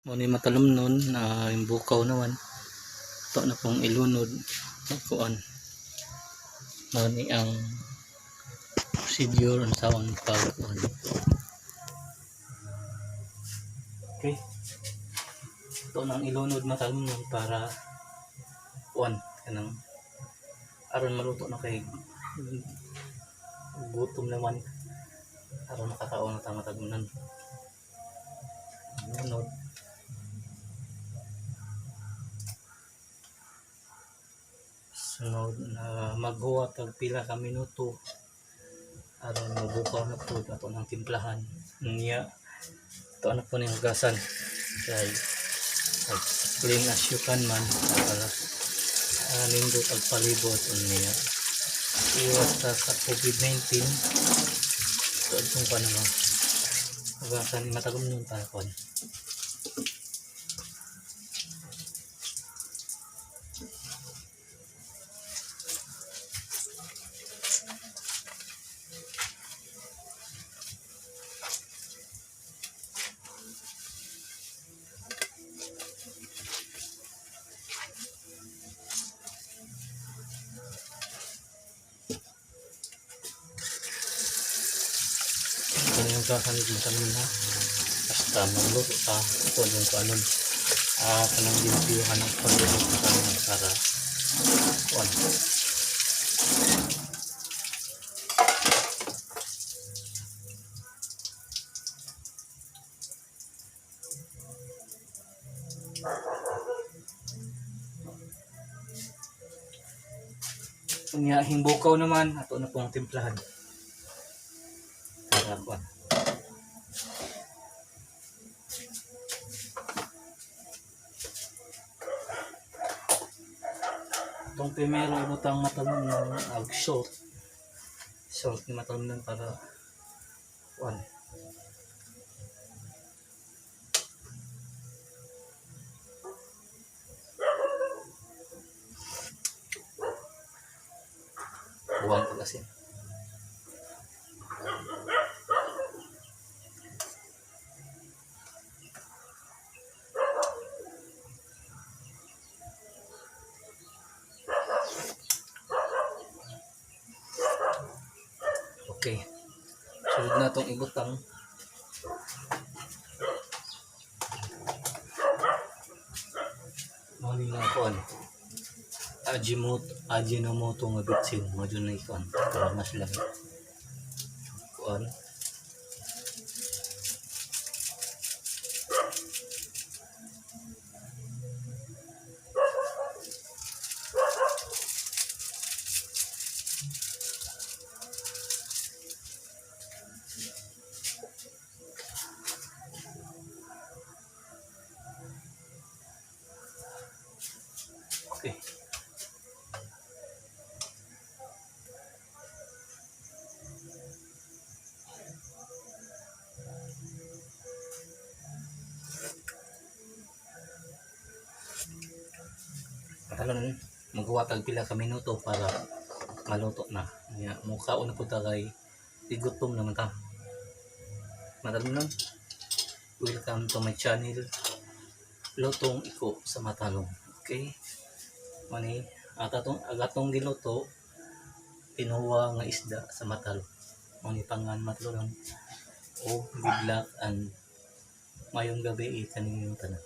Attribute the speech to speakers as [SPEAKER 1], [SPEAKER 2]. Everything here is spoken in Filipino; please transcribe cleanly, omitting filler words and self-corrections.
[SPEAKER 1] Muna yung matalom nun na yung bukaw naman ito na pong ilunod kuan mani ang procedure ang saon pagkuan. Okay, ito nang ilunod matalom nun para kuan kanang aron maluto na kay gutom naman aron makataon na tamatagunan ilunod. Sunod na maghuwat og pila ka minuto aron mabukaw na po ato ng timplahan niya. Ito na po ning hugasan kay as clean as you can man para nindot ang palibot niya iwas sa COVID-19. Ito itong panahon hugasan ni matagom nun para kon. Ito na yung kasanid mo sa na basta magluto pa ito yung kanon kanang ginpiyuhan ng pagluto sa kanon para kuan. Kunya himbukaw naman ato na pong timplahan para kuan. Itong primero ibutang matalon ng salt ni matalon ng para kuan. Buwang pag-asin. Okay, sunod na itong ibutang mali nga kuan Ajinomoto nga bitsin mo dyan na ikuan para mas lang kuan. Okay, patalan maghuwatag pila ka minuto para maluto na ya mukha una po kay igutom naman ta madali nun. Welcome to my channel Lutong Iko sa Matalom. Okay, mani agatong giluto pinuwa nga isda sa Matalom mani pangan matlon o good luck and mayong gabi kaning tanan.